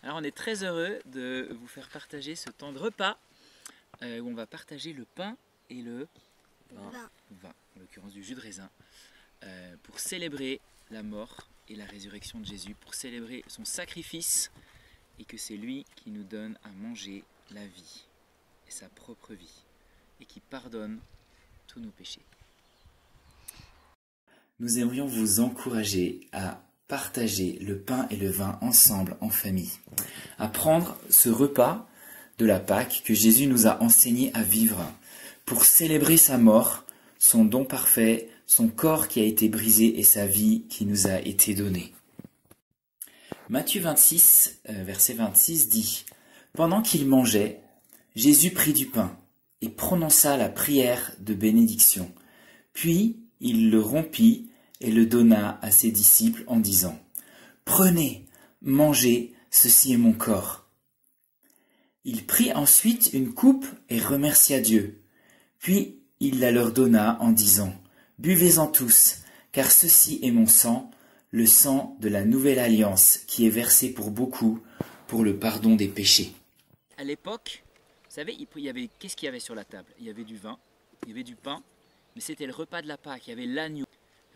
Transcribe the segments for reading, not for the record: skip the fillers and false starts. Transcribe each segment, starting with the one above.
Alors on est très heureux de vous faire partager ce temps de repas où on va partager le pain et le vin, en l'occurrence du jus de raisin, pour célébrer la mort et la résurrection de Jésus, pour célébrer son sacrifice et que c'est lui qui nous donne à manger la vie et sa propre vie et qui pardonne tous nos péchés. Nous aimerions vous encourager à partager le pain et le vin ensemble en famille, à prendre ce repas de la Pâque que Jésus nous a enseigné à vivre pour célébrer sa mort, son don parfait, son corps qui a été brisé et sa vie qui nous a été donnée. Matthieu 26, verset 26 dit « Pendant qu'il mangeait, Jésus prit du pain et prononça la prière de bénédiction. Puis il le rompit et le donna à ses disciples en disant « Prenez, mangez, ceci est mon corps. » Il prit ensuite une coupe et remercia Dieu. Puis il la leur donna en disant « Buvez-en tous, car ceci est mon sang, le sang de la nouvelle alliance qui est versé pour beaucoup pour le pardon des péchés. » À l'époque, vous savez, qu'est-ce qu'il y avait sur la table? Il y avait du vin, il y avait du pain, mais c'était le repas de la Pâque, il y avait l'agneau.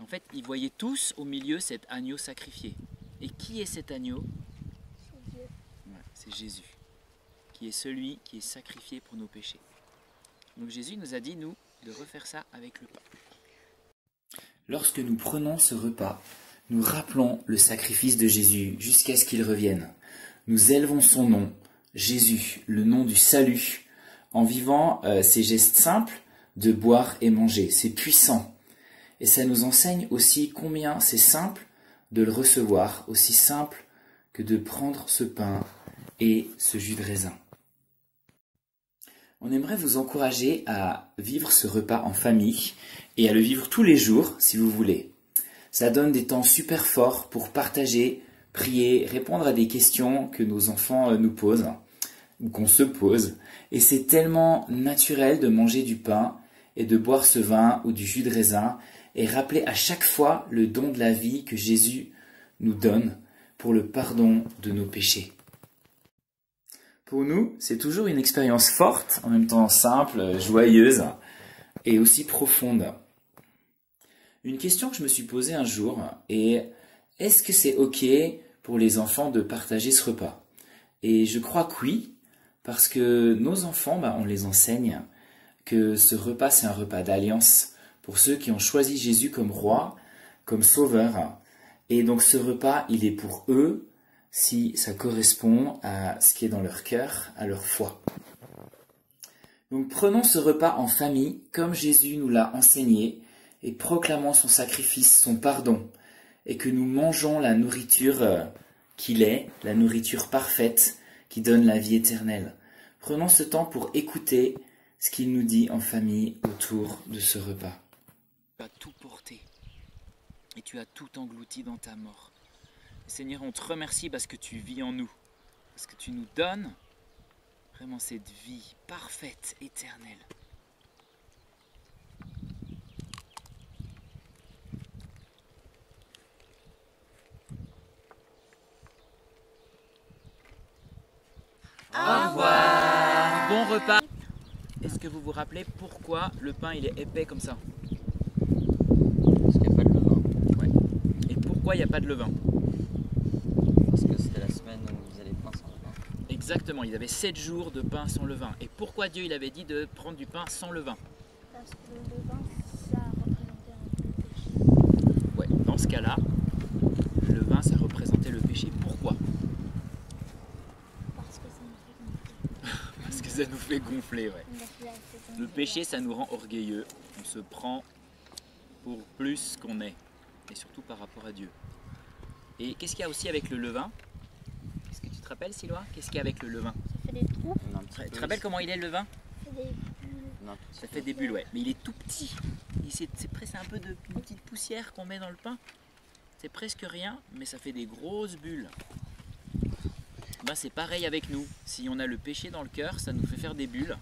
En fait, ils voyaient tous au milieu cet agneau sacrifié. Et qui est cet agneau? C'est Dieu. Ouais, c'est Jésus, qui est celui qui est sacrifié pour nos péchés. Donc Jésus nous a dit, nous, de refaire ça avec le pain. Lorsque nous prenons ce repas, nous rappelons le sacrifice de Jésus jusqu'à ce qu'il revienne. Nous élevons son nom, Jésus, le nom du salut, en vivant ces gestes simples de boire et manger. C'est puissant. Et ça nous enseigne aussi combien c'est simple de le recevoir, aussi simple que de prendre ce pain et ce jus de raisin. On aimerait vous encourager à vivre ce repas en famille et à le vivre tous les jours si vous voulez. Ça donne des temps super forts pour partager, prier, répondre à des questions que nos enfants nous posent ou qu'on se pose. Et c'est tellement naturel de manger du pain et de boire ce vin ou du jus de raisin et rappeler à chaque fois le don de la vie que Jésus nous donne pour le pardon de nos péchés. Pour nous, c'est toujours une expérience forte, en même temps simple, joyeuse et aussi profonde. Une question que je me suis posée un jour est « Est-ce que c'est ok pour les enfants de partager ce repas ?» Et je crois que oui, parce que nos enfants, on les enseigne que ce repas, c'est un repas d'alliance pour ceux qui ont choisi Jésus comme roi, comme sauveur. Et donc ce repas, il est pour eux si ça correspond à ce qui est dans leur cœur, à leur foi. Donc prenons ce repas en famille, comme Jésus nous l'a enseigné, et proclamons son sacrifice, son pardon, et que nous mangeons la nourriture qu'il est, la nourriture parfaite qui donne la vie éternelle. Prenons ce temps pour écouter ce qu'il nous dit en famille autour de ce repas. Tu as tout porté et tu as tout englouti dans ta mort. Seigneur, on te remercie parce que tu vis en nous, parce que tu nous donnes vraiment cette vie parfaite, éternelle. Au revoir. Bon repas. Est-ce que vous vous rappelez pourquoi le pain il est épais comme ça? Parce qu'il n'y a pas de levain. Ouais. Et pourquoi il n'y a pas de levain? Parce que c'était la semaine où ils faisaient les pains sans levain. Exactement, ils avaient 7 jours de pain sans levain. Et pourquoi Dieu il avait dit de prendre du pain sans levain? Parce que le levain, ça représentait un péché. Ouais, dans ce cas-là, le levain ça représentait le péché. Pourquoi? Parce que ça nous fait gonfler. Parce que ça nous fait gonfler, ouais. Le péché, ça nous rend orgueilleux. On se prend pour plus qu'on est. Et surtout par rapport à Dieu. Et qu'est-ce qu'il y a aussi avec le levain? Est-ce que tu te rappelles, Siloa? Qu'est-ce qu'il y a avec le levain? Ça fait des trous, Tu te rappelles comment il est le levain? ça fait des bulles. Ça fait des bulles, ouais. Mais il est tout petit. C'est presque un peu de une petite poussière qu'on met dans le pain. C'est presque rien, mais ça fait des grosses bulles. C'est pareil avec nous. Si on a le péché dans le cœur, ça nous fait faire des bulles.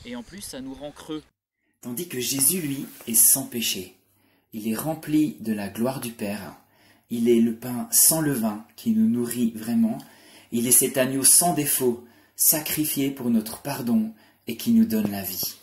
Et en plus, ça nous rend creux. Tandis que Jésus, lui, est sans péché. Il est rempli de la gloire du Père. Il est le pain sans levain qui nous nourrit vraiment. Il est cet agneau sans défaut, sacrifié pour notre pardon et qui nous donne la vie.